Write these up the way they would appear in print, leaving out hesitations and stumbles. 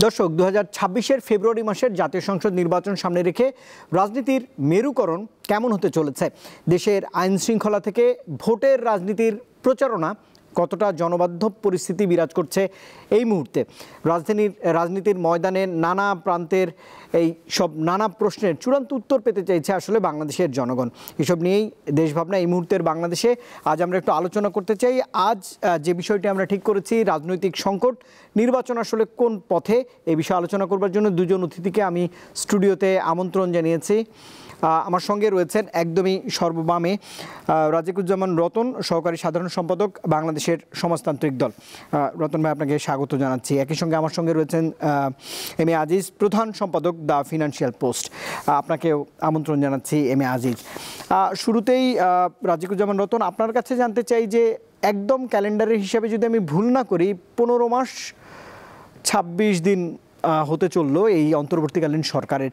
দর্শক 2026-এর ফেব্রুয়ারি মাসের জাতীয় সংসদ নির্বাচন সামনে রেখে রাজনীতির মেরুকরণ কেমন হতে চলেছে, দেশের আইন শৃঙ্খলা থেকে ভোটের রাজনীতির প্রচারণা কতটা জনবান্ধব পরিস্থিতি বিরাজ করছে এই মুহূর্তে, রাজনীতির ময়দানে নানা প্রান্তের এই সব নানা প্রশ্নের চূড়ান্ত উত্তর পেতে চাইছে আসলে বাংলাদেশের জনগণ। এসব নিয়েই দেশভাবনা এই মুহূর্তের বাংলাদেশে আজ আমরা একটু আলোচনা করতে চাই। আজ যে বিষয়টি আমরা ঠিক করেছি, রাজনৈতিক সংকট, নির্বাচন আসলে কোন পথে, এই বিষয়ে আলোচনা করবার জন্য দুজন অতিথিকে আমি স্টুডিওতে আমন্ত্রণ জানিয়েছি। আমার সঙ্গে রয়েছেন একদমই সর্ববামে রাজিকুজ্জামান রতন, সহকারী সাধারণ সম্পাদক, বাংলাদেশের সমাজতান্ত্রিক দল। রতন ভাই, আপনাকে স্বাগত জানাচ্ছি। একই সঙ্গে আমার সঙ্গে রয়েছেন এম এ আজিজ, প্রধান সম্পাদক দ্য ফিনান্সিয়াল পোস্ট। আপনাকেও আমন্ত্রণ জানাচ্ছি এম এ আজিজ। শুরুতেই রাজিকুজ্জামান রতন, আপনার কাছে জানতে চাই যে একদম ক্যালেন্ডারের হিসাবে যদি আমি ভুল না করি 15 মাস 26 দিন হতে চললো এই অন্তর্বর্তীকালীন সরকারের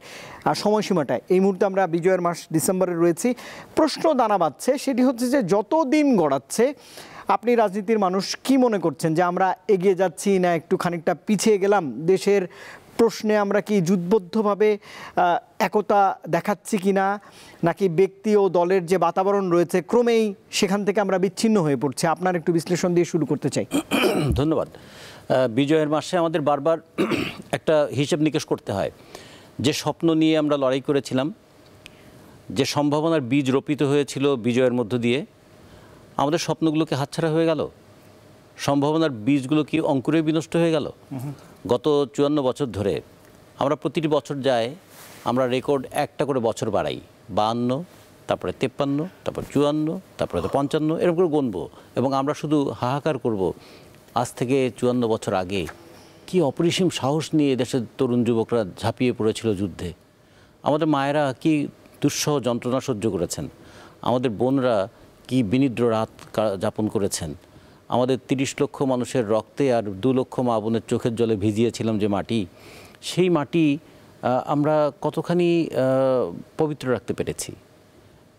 সময়সীমাটায়। এই মুহূর্তে আমরা বিজয়ের মাস ডিসেম্বরে রয়েছি। প্রশ্ন দানা বাঁধছে, সেটি হচ্ছে যে যত দিন গড়াচ্ছে আপনি রাজনীতির মানুষ কি মনে করছেন যে আমরা এগিয়ে যাচ্ছি না একটু খানিকটা পিছিয়ে গেলাম? দেশের প্রশ্নে আমরা কি জুটবদ্ধভাবে একতা দেখাচ্ছি কিনা, নাকি ব্যক্তি ও দলের যে বাতাবরণ রয়েছে ক্রমেই সেখান থেকে আমরা বিচ্ছিন্ন হয়ে পড়ছি? আপনার একটু বিশ্লেষণ দিয়ে শুরু করতে চাই। ধন্যবাদ। বিজয়ের মাসে আমাদের বারবার একটা হিসেব নিকেশ করতে হয়। যে স্বপ্ন নিয়ে আমরা লড়াই করেছিলাম, যে সম্ভাবনার বীজ রোপিত হয়েছিল বিজয়ের মধ্য দিয়ে, আমাদের স্বপ্নগুলোকে হাতছাড়া হয়ে গেল? সম্ভাবনার বীজগুলো কি অঙ্কুরে বিনষ্ট হয়ে গেল? গত 54 বছর ধরে আমরা প্রতিটি বছর যায়, আমরা রেকর্ড একটা করে বছর বাড়াই। 52, তারপরে 53, তারপর 54, তারপরে 55, এরকম করে গুনবো এবং আমরা শুধু হাহাকার করব। আজ থেকে 54 বছর আগে কি অপরিসীম সাহস নিয়ে দেশের তরুণ যুবকরা ঝাঁপিয়ে পড়েছিল যুদ্ধে। আমাদের মায়েরা কি দুঃসহ যন্ত্রণা সহ্য করেছেন, আমাদের বোনরা কি বিনিদ্র রাত যাপন করেছেন, আমাদের 30 লক্ষ মানুষের রক্তে আর 2 লক্ষ মা বোনের চোখের জলে ভিজিয়েছিলাম যে মাটি, সেই মাটি আমরা কতখানি পবিত্র রাখতে পেরেছি।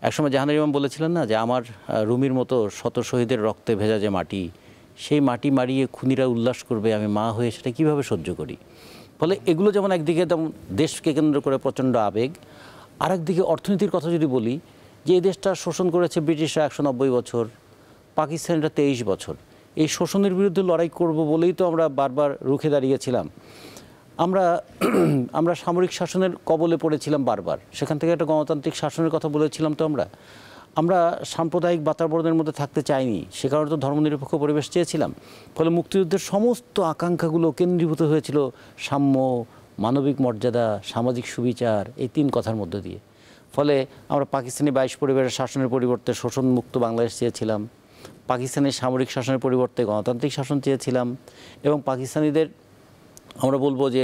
একসময় জাহানুর ইমাম বলেছিলেন না যে আমার রুমির মতো শত শহীদের রক্তে ভেজা যে মাটি, সেই মাটি মারিয়ে খুনিরা উল্লাস করবে, আমি মা হয়ে সেটা কীভাবে সহ্য করি। ফলে এগুলো যেমন একদিকে তেমন দেশকে কেন্দ্র করে প্রচণ্ড আবেগ, আরেকদিকে অর্থনীতির কথা যদি বলি, যে এই দেশটা শোষণ করেছে ব্রিটিশরা 190 বছর, পাকিস্তানিরা 23 বছর। এই শোষণের বিরুদ্ধে লড়াই করব বলেই তো আমরা বারবার রুখে দাঁড়িয়েছিলাম। আমরা সামরিক শাসনের কবলে পড়েছিলাম বারবার, সেখান থেকে একটা গণতান্ত্রিক শাসনের কথা বলেছিলাম। তো আমরা সাম্প্রদায়িক বাতাবরণের মধ্যে থাকতে চাইনি, সে কারণে তো ধর্মনিরপেক্ষ পরিবেশ চেয়েছিলাম। ফলে মুক্তিযুদ্ধের সমস্ত আকাঙ্ক্ষাগুলো কেন্দ্রীভূত হয়েছিল সাম্য, মানবিক মর্যাদা, সামাজিক সুবিচার, এই 3 কথার মধ্য দিয়ে। ফলে আমরা পাকিস্তানি 22 পরিবারের শাসনের পরিবর্তে শোষণমুক্ত বাংলাদেশ চেয়েছিলাম, পাকিস্তানের সামরিক শাসনের পরিবর্তে গণতান্ত্রিক শাসন চেয়েছিলাম, এবং পাকিস্তানিদের আমরা বলবো যে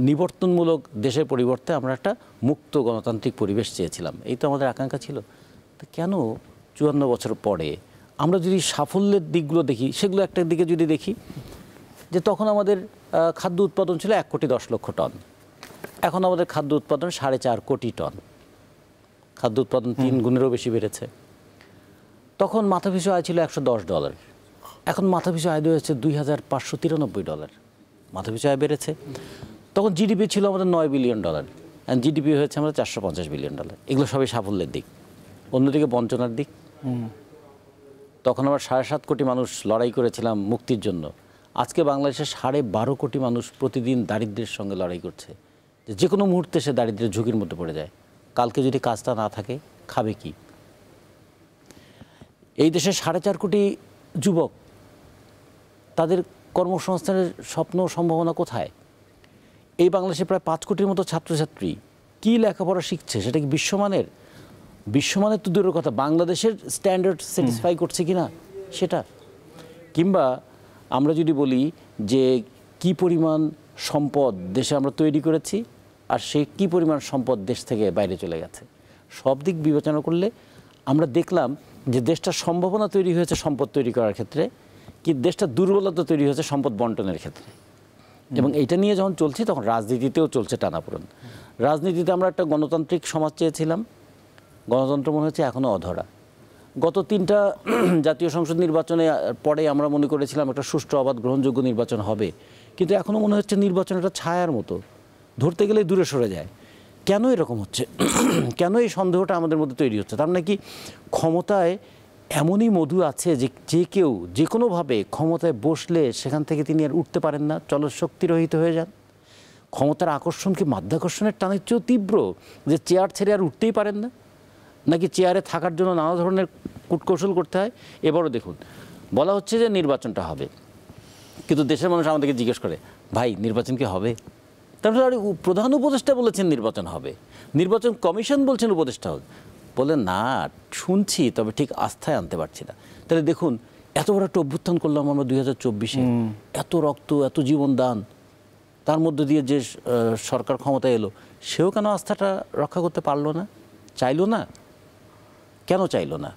নিবর্তনমূলক দেশের পরিবর্তে আমরা একটা মুক্ত গণতান্ত্রিক পরিবেশ চেয়েছিলাম। এই তো আমাদের আকাঙ্ক্ষা ছিল। তো কেন 54 বছর পরে আমরা যদি সাফল্যের দিকগুলো দেখি, সেগুলো একটা দিকে যদি দেখি, যে তখন আমাদের খাদ্য উৎপাদন ছিল 1,10,00,000 টন, এখন আমাদের খাদ্য উৎপাদন 4.5 কোটি টন। খাদ্য উৎপাদন 3 গুণেরও বেশি বেড়েছে। তখন মাথাপিছু আয় ছিল $110, এখন মাথাপিছু আয় হয়েছে $2,593। মাথাপিছু আয় বেড়েছে। তখন জিডিপি ছিল আমাদের $9 বিলিয়ন, অ্যান্ড জিডিপি হয়েছে আমাদের $450 বিলিয়ন। এগুলো সবই সাফল্যের দিক। অন্যদিকে বঞ্চনার দিক, তখন আমরা 7.5 কোটি মানুষ লড়াই করেছিলাম মুক্তির জন্য। আজকে বাংলাদেশের 12.5 কোটি মানুষ প্রতিদিন দারিদ্র্যের সঙ্গে লড়াই করছে, যে কোনো মুহূর্তে সে দারিদ্র্যের ঝুঁকির মধ্যে পড়ে যায়। কালকে যদি কাজটা না থাকে, খাবে কি? এই দেশের 4.5 কোটি যুবক, তাদের কর্মসংস্থানের স্বপ্ন সম্ভাবনা কোথায়? এই বাংলাদেশে প্রায় 5 কোটির মতো ছাত্রছাত্রী কী লেখাপড়া শিখছে, সেটা কি বিশ্বমানের? বিশ্বমানের তো দূরের কথা, বাংলাদেশের স্ট্যান্ডার্ড স্যাটিসফাই করছে কি না সেটা। কিংবা আমরা যদি বলি যে কি পরিমাণ সম্পদ দেশে আমরা তৈরি করেছি, আর সে কি পরিমাণ সম্পদ দেশ থেকে বাইরে চলে গেছে, সব দিক বিবেচনা করলে আমরা দেখলাম যে দেশটার সম্ভাবনা তৈরি হয়েছে সম্পদ তৈরি করার ক্ষেত্রে, কি দেশটা দুর্বলতা তৈরি হয়েছে সম্পদ বন্টনের ক্ষেত্রে। এবং এইটা নিয়ে যখন চলছে, তখন রাজনীতিতেও চলছে টানাপোড়েন। রাজনীতিতে আমরা একটা গণতান্ত্রিক সমাজ চেয়েছিলাম, গণতন্ত্র মনে হচ্ছে এখনও অধরা। গত 3টা জাতীয় সংসদ নির্বাচনে পরে আমরা মনে করেছিলাম একটা সুষ্ঠু, অবাধ, গ্রহণযোগ্য নির্বাচন হবে, কিন্তু এখনও মনে হচ্ছে নির্বাচন একটা ছায়ার মতো, ধরতে গেলে দূরে সরে যায়। কেন এরকম হচ্ছে? কেন এই সন্দেহটা আমাদের মধ্যে তৈরি হচ্ছে? তার মানে কি ক্ষমতায় এমনই মধু আছে যে যে কেউ যে কোনোভাবে ক্ষমতায় বসলে সেখান থেকে তিনি আর উঠতে পারেন না, চলশক্তিরহিত হয়ে যান? ক্ষমতার আকর্ষণ কি মাধ্যাকর্ষণের টানের চেয়েও তীব্র, যে চেয়ার ছেড়ে আর উঠতেই পারেন না? নাকি চেয়ারে থাকার জন্য নানা ধরনের কূটকৌশল করতে হয়? এবারও দেখুন, বলা হচ্ছে যে নির্বাচনটা হবে, কিন্তু দেশের মানুষ আমাদেরকে জিজ্ঞেস করে, ভাই নির্বাচন কি হবে? তারপরে প্রধান উপদেষ্টা বলেছেন নির্বাচন হবে, নির্বাচন কমিশন বলছেন উপদেষ্টা হবে, বলে না শুনছি, তবে ঠিক আস্থায় আনতে পারছি না। তাহলে দেখুন, এত বড় একটা অভ্যুত্থান করলাম আমরা 2024-এ, এত রক্ত, এত জীবন দান, তার মধ্যে দিয়ে যে সরকার ক্ষমতা এলো, সেও কেন আস্থাটা রক্ষা করতে পারলো না, চাইলো না? কেন চাইলো না?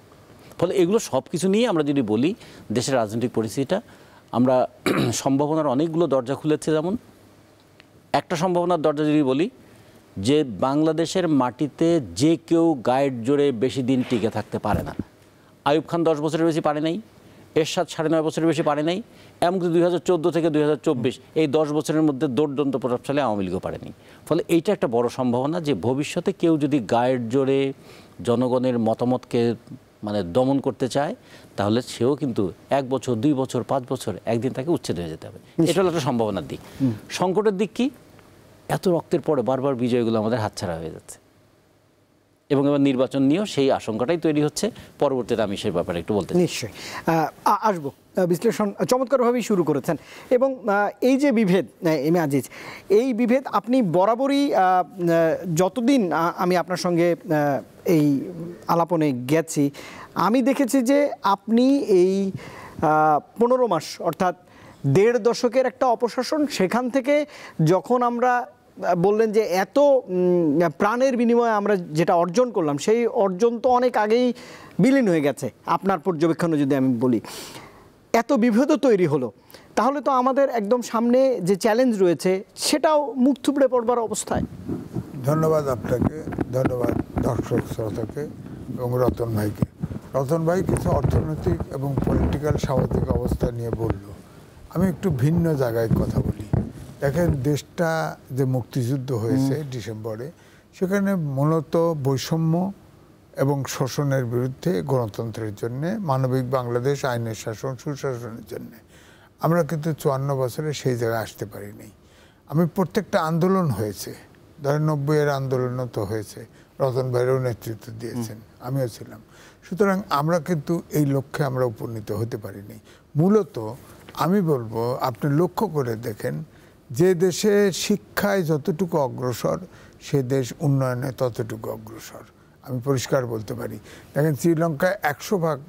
ফলে এগুলো সব কিছু নিয়ে আমরা যদি বলি দেশের রাজনৈতিক পরিস্থিতিটা, আমরা সম্ভাবনার অনেকগুলো দরজা খুলেছে। যেমন একটা সম্ভাবনার দরজা যদি বলি, যে বাংলাদেশের মাটিতে যে কেউ গায়ের জোরে বেশি দিন টিকে থাকতে পারে না। আইয়ুব খান 10 বছরের বেশি পারে নাই, এরশাদ 9.5 বছরের বেশি পারে নাই, এমনকি 2014 থেকে 2024 এই 10 বছরের মধ্যে দৌড়দন্ত প্রভাবশালী আওয়ামী লীগও পারেনি। ফলে এইটা একটা বড় সম্ভাবনা যে ভবিষ্যতে কেউ যদি গায়ের জোরে জনগণের মতামতকে মানে দমন করতে চায়, তাহলে সেও কিন্তু 1 বছর 2 বছর 5 বছর একদিন তাকে উচ্ছেদ হয়ে যেতে হবে। এটা হলো একটা সম্ভাবনার দিক। সংকটের দিক কি? এত রক্তের পরে বারবার বিজয়গুলো আমাদের হাতছাড়া হয়ে যাচ্ছে, এবং এবার নির্বাচন নিয়েও সেই আশঙ্কাটাই তৈরি হচ্ছে। পরবর্তীতে আমি সেই ব্যাপারে একটু বলতে চাই। নিশ্চয়ই আসবো। বিশ্লেষণ চমৎকারভাবেই শুরু করেছেন, এবং এই যে বিভেদ, এম এ আজিজ, এই বিভেদ আপনি বরাবরই যতদিন আমি আপনার সঙ্গে এই আলাপনে গেছি, আমি দেখেছি যে আপনি এই 15 মাস অর্থাৎ 1.5 দশকের একটা অপশাসন, সেখান থেকে যখন আমরা বললেন যে এত প্রাণের বিনিময়ে আমরা যেটা অর্জন করলাম, সেই অর্জন তো অনেক আগেই বিলীন হয়ে গেছে। আপনার পর্যবেক্ষণে যদি আমি বলি, এত বিভেদও তৈরি হলো, তাহলে তো আমাদের একদম সামনে যে চ্যালেঞ্জ রয়েছে সেটাও মুখ থুবড়ে পড়বার অবস্থায়। ধন্যবাদ আপনাকে, ধন্যবাদ দর্শক শ্রোতাকে এবং রতন ভাইকে। রতন ভাই কিছু অর্থনৈতিক এবং পলিটিক্যাল সামাজিক অবস্থা নিয়ে বলল, আমি একটু ভিন্ন জায়গায় কথা বলি। দেখেন, দেশটা যে মুক্তিযুদ্ধ হয়েছে ডিসেম্বরে, সেখানে মূলত বৈষম্য এবং শোষণের বিরুদ্ধে, গণতন্ত্রের জন্য, মানবিক বাংলাদেশ, আইনের শাসন, সুশাসনের জন্য। আমরা কিন্তু 54 বছরে সেই জায়গায় আসতে পারিনি। আমি প্রত্যেকটা আন্দোলন হয়েছে, ধরেন 90-এর আন্দোলনও তো হয়েছে, রতন ভাইয়েরও নেতৃত্ব দিয়েছেন, আমিও ছিলাম। সুতরাং আমরা কিন্তু এই লক্ষ্যে আমরা উপনীত হতে পারিনি। মূলত আমি বলবো, আপনি লক্ষ্য করে দেখেন, যে দেশে শিক্ষায় যতটুকু অগ্রসর, সে দেশ উন্নয়নে ততটুকু অগ্রসর। আমি পরিষ্কার বলতে পারি। দেখেন, শ্রীলঙ্কায় 100%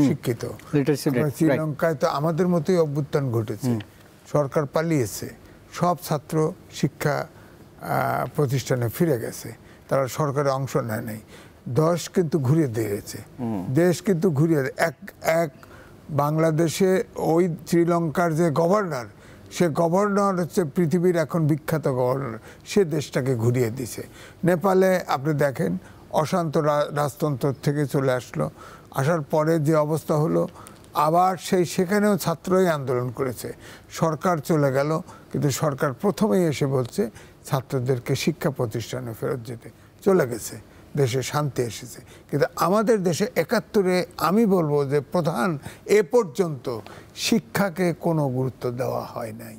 শিক্ষিত। শ্রীলঙ্কায় তো আমাদের মতোই অভ্যুত্থান ঘটেছে, সরকার পালিয়েছে, সব ছাত্র শিক্ষা প্রতিষ্ঠানে ফিরে গেছে, তারা সরকারে অংশ নেয় নাই। দেশ কিন্তু ঘুরিয়ে দিয়েছে, দেশ কিন্তু ঘুরিয়ে এক বাংলাদেশে ওই শ্রীলঙ্কার যে গভর্নর, সে গভর্নর হচ্ছে পৃথিবীর এখন বিখ্যাত গভর্নর, সে দেশটাকে ঘুরিয়ে দিছে। নেপালে আপনি দেখেন, অশান্ত রাজতন্ত্র থেকে চলে আসলো, আসার পরে যে অবস্থা হলো, আবার সেখানেও ছাত্রই আন্দোলন করেছে, সরকার চলে গেল, কিন্তু সরকার প্রথমেই এসে বলছে ছাত্রদেরকে শিক্ষা প্রতিষ্ঠানে ফেরত যেতে, চলে গেছে, দেশে শান্তি এসেছে। কিন্তু আমাদের দেশে 71-এ আমি বলবো যে প্রধান এ পর্যন্ত শিক্ষাকে কোনো গুরুত্ব দেওয়া হয় নাই।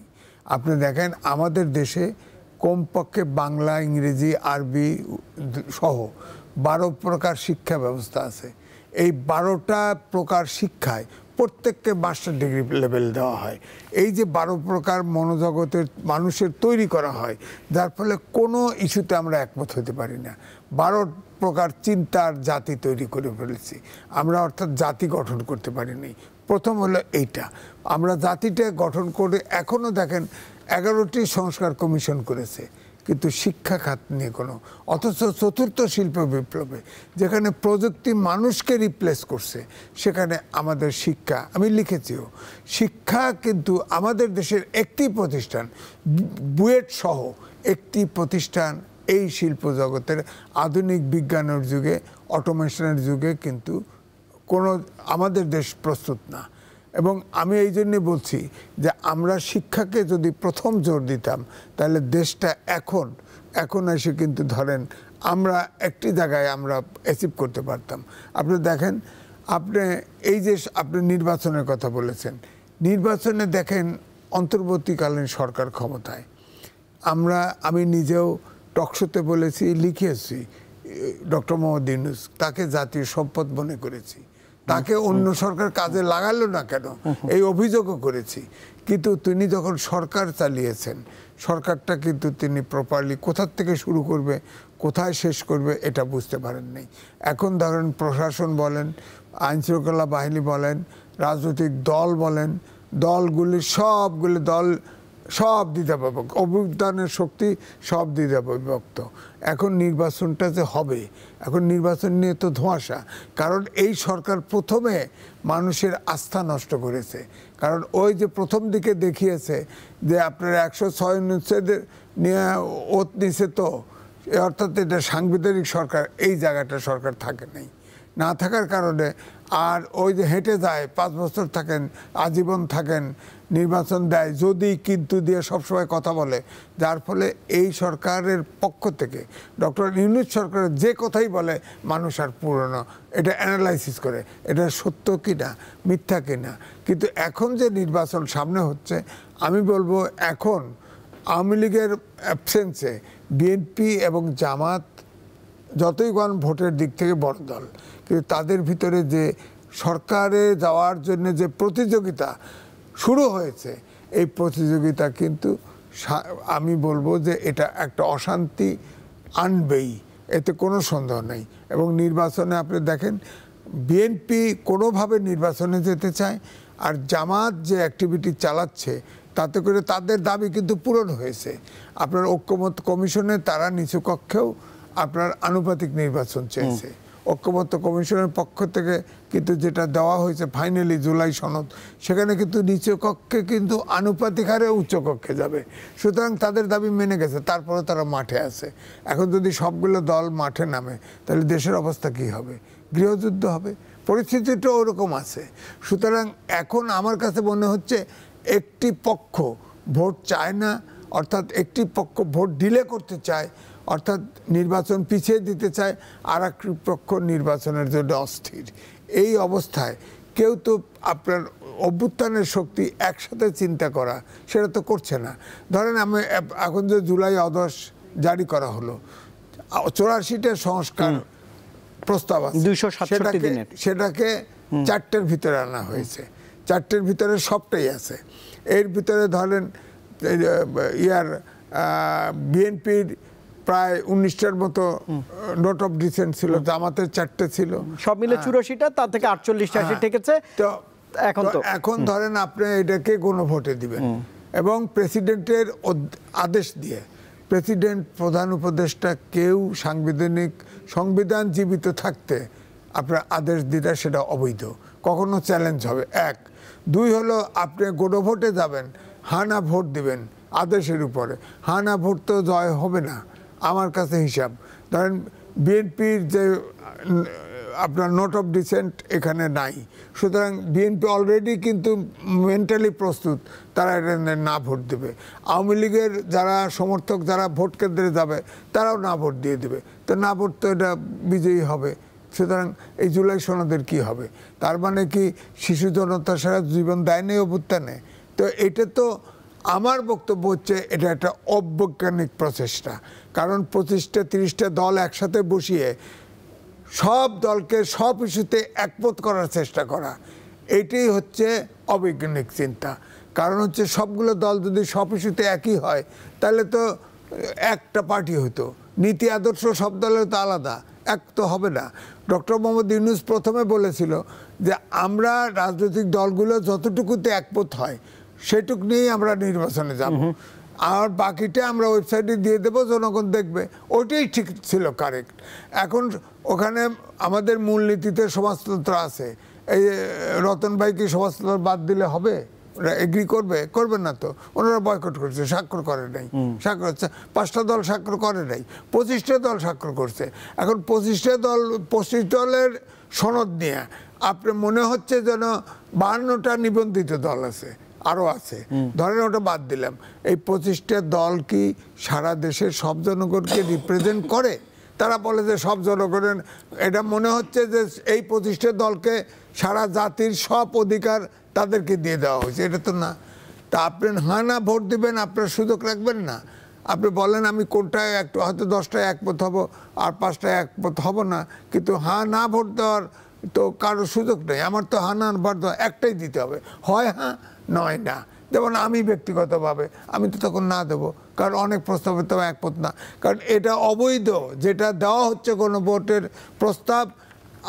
আপনি দেখেন, আমাদের দেশে কমপক্ষে বাংলা, ইংরেজি, আরবি সহ 12 প্রকার শিক্ষা ব্যবস্থা আছে। এই 12টা প্রকার শিক্ষায় প্রত্যেককে মাস্টার ডিগ্রি লেভেল দেওয়া হয়। এই যে 12 প্রকার মনোজগতের মানুষের তৈরি করা হয়, যার ফলে কোনো ইস্যুতে আমরা একমত হতে পারি না। 12 প্রকার চিন্তার জাতি তৈরি করে ফেলেছি আমরা, অর্থাৎ জাতি গঠন করতে পারিনি। প্রথম হলো এইটা, আমরা জাতিটা গঠন করে, এখনও দেখেন 11টি সংস্কার কমিশন করেছে, কিন্তু শিক্ষা খাত নিয়ে কোনো, অথচ 4র্থ শিল্প বিপ্লবে যেখানে প্রযুক্তি মানুষকে রিপ্লেস করছে, সেখানে আমাদের শিক্ষা, আমি লিখেছিও, শিক্ষা কিন্তু আমাদের দেশের একটি প্রতিষ্ঠান, বুয়েট সহ একটি প্রতিষ্ঠান এই শিল্প জগতের আধুনিক বিজ্ঞানের যুগে, অটোমেশনের যুগে কিন্তু কোনো আমাদের দেশ প্রস্তুত না। এবং আমি এই জন্যে বলছি যে আমরা শিক্ষাকে যদি প্রথম জোর দিতাম তাহলে দেশটা এখন এসে কিন্তু ধরেন আমরা একটি জায়গায় আমরা অ্যাচিভ করতে পারতাম। আপনি দেখেন, আপনি এই যে আপনি নির্বাচনের কথা বলেছেন, নির্বাচনে দেখেন অন্তর্বর্তীকালীন সরকার ক্ষমতায়, আমি নিজেও টকশোতে বলেছি, লিখেছি, ডক্টর মোহাম্মদ ইউনূস তাকে জাতীয় সম্পদ মনে করেছি, তাকে অন্য সরকার কাজে লাগালো না কেন এই অভিযোগও করেছি। কিন্তু তিনি যখন সরকার চালিয়েছেন, সরকারটা কিন্তু তিনি প্রপারলি কোথার থেকে শুরু করবে কোথায় শেষ করবে এটা বুঝতে পারেন নাই। এখন ধরেন প্রশাসন বলেন, আইনশৃঙ্খলা বাহিনী বলেন, রাজনৈতিক দল বলেন, দলগুলি সবগুলি দল সব দ্বিধাবিভক্ত, অভ্যুত্থানের শক্তি সব দ্বিধাবিভক্ত। এখন নির্বাচনটা যে হবে, এখন নির্বাচন নিয়ে তো ধোঁয়াশা, কারণ এই সরকার প্রথমে মানুষের আস্থা নষ্ট করেছে। কারণ ওই যে প্রথম দিকে দেখিয়েছে যে আপনার 106 অনুচ্ছেদের নিয়ে ওত নিছে, তো অর্থাৎ এটা সাংবিধানিক সরকার, এই জায়গাটা সরকার থাকে নাই, না থাকার কারণে আর ওই যে হেঁটে যায় 5 বছর থাকেন, আজীবন থাকেন, নির্বাচন দেয় যদি কিন্তু দিয়ে সবসময় কথা বলে, যার ফলে এই সরকারের পক্ষ থেকে ডক্টর ইউনূস সরকারের যে কথাই বলে মানুষ আর পুরনো এটা অ্যানালাইসিস করে এটা সত্য কিনা মিথ্যা কিনা। কিন্তু এখন যে নির্বাচন সামনে হচ্ছে, আমি বলবো এখন আওয়ামী লীগের অ্যাবসেন্সে বিএনপি এবং জামাত যতই ভোটের দিক থেকে বড় দল, কিন্তু তাদের ভিতরে যে সরকারে যাওয়ার জন্য যে প্রতিযোগিতা শুরু হয়েছে, এই প্রতিযোগিতা কিন্তু আমি বলবো যে এটা একটা অশান্তি আনবেই, এতে কোনো সন্দেহ নেই। এবং নির্বাচনে আপনি দেখেন বিএনপি কোনোভাবে নির্বাচনে যেতে চায়, আর জামাত যে অ্যাক্টিভিটি চালাচ্ছে তাতে করে তাদের দাবি কিন্তু পূরণ হয়েছে। আপনার ঐক্যমত্য কমিশনে তারা নিচু কক্ষেও আপনার আনুপাতিক নির্বাচন চেয়েছে। ঐক্যমত্য কমিশনের পক্ষ থেকে কিন্তু যেটা দেওয়া হয়েছে ফাইনালি জুলাই সনদ, সেখানে কিন্তু নিচু কক্ষে কিন্তু আনুপাতিক হারে উচ্চ কক্ষে যাবে। সুতরাং তাদের দাবি মেনে গেছে, তারপরে তারা মাঠে আছে। এখন যদি সবগুলো দল মাঠে নামে তাহলে দেশের অবস্থা কি হবে? গৃহযুদ্ধ হবে, পরিস্থিতিটা ওরকম আছে। সুতরাং এখন আমার কাছে মনে হচ্ছে একটি পক্ষ ভোট চায় না, অর্থাৎ একটি পক্ষ ভোট ডিলে করতে চায়, অর্থাৎ নির্বাচন পিছিয়ে দিতে চায়, আর একটি পক্ষ নির্বাচনের জন্য অস্থির। এই অবস্থায় কেউ তো আপনার অভ্যুত্থানের শক্তি একসাথে চিন্তা করা সেটা তো করছে না। ধরেন আমি এখন যে জুলাই অদর্শ জারি করা হলো, 84টা সংস্কার প্রস্তাব আছে, সেটাকে 4টের ভিতরে আনা হয়েছে। 4টের ভিতরে সবটাই আছে। এর ভিতরে ধরেন বিএনপির প্রায় 19টার মতো নোট অফ ডিসেন্ট ছিল, জামাতের 4টে ছিল, সব মিলে 84টা, তার থেকে 48টা এসে ঠেকেছে। তো এখন ধরেন আপনি এটাকে গণভোটে দিবেন এবং প্রেসিডেন্টের আদেশ দিয়ে, প্রেসিডেন্ট প্রধান উপদেষ্টা কেউ সংবিধান জীবিত থাকতে আপনার আদেশ দিলে সেটা অবৈধ, কখনো চ্যালেঞ্জ হবে। 1, 2 হলো আপনি গণভোটে যাবেন, হানা ভোট দিবেন আদেশের উপরে, হানা ভোট তো জয় হবে না আমার কাছে হিসাব। ধরেন বিএনপির যে আপনার নোট অফ ডিসেন্ট এখানে নাই, সুতরাং বিএনপি অলরেডি কিন্তু মেন্টালি প্রস্তুত, তারা এটা না ভোট দেবে। আওয়ামী লীগের যারা সমর্থক যারা ভোট কেন্দ্রে যাবে তারাও না ভোট দিয়ে দেবে, তো না ভোট তো এটা বিজয়ী হবে। সুতরাং এই জুলাই সনদের কি হবে? তার মানে কি শিশু জনতা সারা জীবন দেয় নেই অভ্যুত্থানে? তো এটা তো আমার বক্তব্য হচ্ছে এটা একটা অবৈজ্ঞানিক প্রচেষ্টা। কারণ 25টা 30টা দল একসাথে বসিয়ে সব দলকে সব ইস্যুতে একমত করার চেষ্টা করা, এটাই হচ্ছে অবৈজ্ঞানিক চিন্তা। কারণ হচ্ছে সবগুলো দল যদি সব ইস্যুতে একই হয় তাহলে তো একটা পার্টি হতো, নীতি আদর্শ সব দলের তো আলাদা, এক তো হবে না। ডক্টর মোহাম্মদ ইউনূস প্রথমে বলেছিল যে আমরা রাজনৈতিক দলগুলো যতটুকুতে একমত হয় সেটুক নিয়েই আমরা নির্বাচনে যাব, আর বাকিটা আমরা ওয়েবসাইটে দিয়ে দেবো, জনগণ দেখবে। ওইটাই ঠিক ছিল, কারেক্ট। এখন ওখানে আমাদের মূলনীতিতে সমাজতন্ত্র আছে, এই রতন ভাই কি সমাজতন্ত্র বাদ দিলে হবে? এগ্রি করবে না তো, ওনারা বয়কট করছে, স্বাক্ষর করে নাই, স্বাক্ষর হচ্ছে 5টা দল স্বাক্ষর করে নাই, 25টা দল স্বাক্ষর করছে। এখন 25 দলের সনদ নিয়ে আপনার মনে হচ্ছে যেন 52টা নিবন্ধিত দল আছে, আরও আছে, ধরেন ওটা বাদ দিলাম, এই 25টা দল কি সারা দেশের সব জনগণকে রিপ্রেজেন্ট করে? তারা বলে যে সব জনগণের, এটা মনে হচ্ছে যে এই 25টা দলকে সারা জাতির সব অধিকার তাদেরকে দিয়ে দেওয়া হয়েছে, এটা তো না। তা আপনি হ্যাঁ না ভোট দিবেন, আপনার সুযোগ রাখবেন না। আপনি বলেন আমি কোনটায় হয়তো 10টায় একমত হব আর 5টায় একমত হব না, কিন্তু হ্যাঁ না ভোট দেওয়ার তো কারো সুযোগ নেই। আমার তো হ্যাঁ না ভোট দেওয়া একটাই দিতে হবে, হয় হ্যাঁ নয় না। যেমন আমি ব্যক্তিগতভাবে আমি তো তখন না দেবো, কারণ অনেক প্রস্তাবে তো একমত না, কারণ এটা অবৈধ। যেটা দেওয়া হচ্ছে কোনো ভোটের প্রস্তাব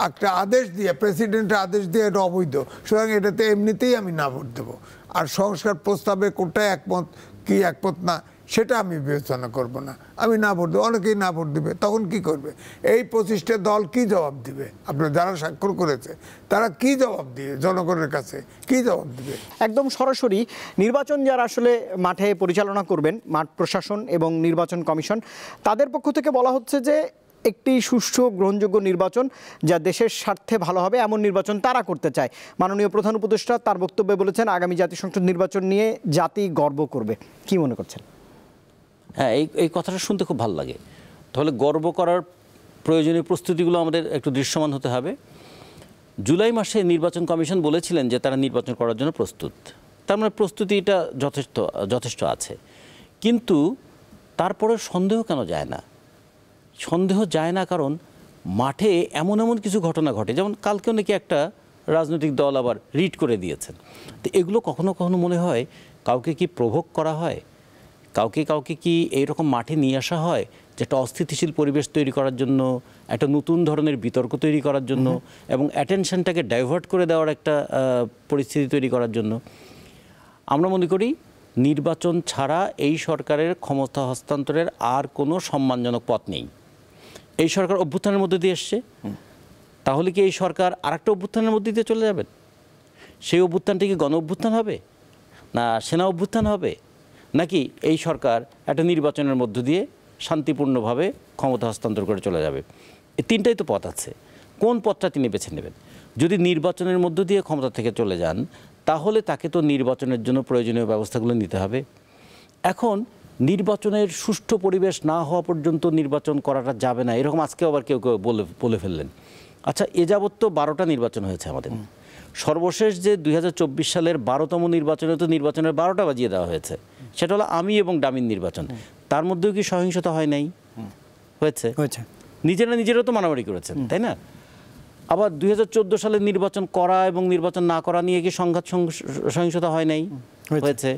একটা আদেশ দিয়ে, প্রেসিডেন্টের আদেশ দিয়ে, এটা অবৈধ। সুতরাং এটাতে এমনিতেই আমি না ভোট দেবো। আর সংস্কার প্রস্তাবে কোনটায় একমত কি একমত না সেটা আমি বিবেচনা করব না, আমি না ভোট দেবো। অনেকেই না ভোট দিবে, তখন কি করবে? এই 25টা দল কি জবাব দিবে? আপনার যারা স্বাক্ষর করেছে তারা কি জবাব দিবে জনগণের কাছে, কি জবাব দিবে? একদম সরাসরি নির্বাচন যারা আসলে মাঠে পরিচালনা করবেন, মাঠ প্রশাসন এবং নির্বাচন কমিশন, তাদের পক্ষ থেকে বলা হচ্ছে যে একটি সুষ্ঠু গ্রহণযোগ্য নির্বাচন যা দেশের স্বার্থে ভালো হবে এমন নির্বাচন তারা করতে চায়। মাননীয় প্রধান উপদেষ্টা তার বক্তব্যে বলেছেন আগামী জাতীয় সংসদ নির্বাচন নিয়ে জাতি গর্ব করবে। কি মনে করছেন? হ্যাঁ, এই কথাটা শুনতে খুব ভালো লাগে। তাহলে গর্ব করার প্রয়োজনীয় প্রস্তুতিগুলো আমাদের একটু দৃশ্যমান হতে হবে। জুলাই মাসে নির্বাচন কমিশন বলেছিলেন যে তারা নির্বাচন করার জন্য প্রস্তুত, তার মানে প্রস্তুতিটা যথেষ্ট আছে। কিন্তু তারপরে সন্দেহ কেন যায় না? সন্দেহ যায় না কারণ মাঠে এমন কিছু ঘটনা ঘটে, যেমন কালকেও নাকি একটা রাজনৈতিক দল আবার রিট করে দিয়েছেন। তো এগুলো কখনো কখনো মনে হয় কাউকে কি প্রভোগ করা হয়, কাউকে কি এইরকম মাঠে নিয়ে আসা হয় যে একটা অস্থিতিশীল পরিবেশ তৈরি করার জন্য, একটা নতুন ধরনের বিতর্ক তৈরি করার জন্য এবং অ্যাটেনশনটাকে ডাইভার্ট করে দেওয়ার একটা পরিস্থিতি তৈরি করার জন্য। আমরা মনে করি নির্বাচন ছাড়া এই সরকারের ক্ষমতা হস্তান্তরের আর কোনো সম্মানজনক পথ নেই। এই সরকার অভ্যুত্থানের মধ্যে দিয়ে এসছে, তাহলে কি এই সরকার আরেকটা অভ্যুত্থানের মধ্যে দিয়ে চলে যাবেন? সেই অভ্যুত্থানটি কি গণ অভ্যুত্থান হবে, না সেনা অভ্যুত্থান হবে, নাকি এই সরকার একটা নির্বাচনের মধ্য দিয়ে শান্তিপূর্ণভাবে ক্ষমতা হস্তান্তর করে চলে যাবে? এই তিনটাই তো পথ আছে, কোন পথটা তিনি বেছে নেবেন? যদি নির্বাচনের মধ্য দিয়ে ক্ষমতা থেকে চলে যান, তাহলে তাকে তো নির্বাচনের জন্য প্রয়োজনীয় ব্যবস্থাগুলো নিতে হবে। এখন নির্বাচনের সুষ্ঠু পরিবেশ না হওয়া পর্যন্ত নির্বাচন করাটা যাবে না, এরকম আজকে আবার কেউ বলে ফেললেন। আচ্ছা, এ যাবৎ তো 12টা নির্বাচন হয়েছে আমাদের। সর্বশেষ যে 2024 সালের 12তম নির্বাচনে তো নির্বাচনের 12টা বাজিয়ে দেওয়া হয়েছে, সেটা হলো আমি এবং ডামিন নির্বাচন। তার মধ্যেও কি সহিংসতা হয় নাই? হয়েছে। নিজেরাও তো মারামারি করেছেন, তাই না? আবার 2014 সালের নির্বাচন করা এবং নির্বাচন না করা নিয়ে কি সহিংসতা হয় নাই? হয়েছে।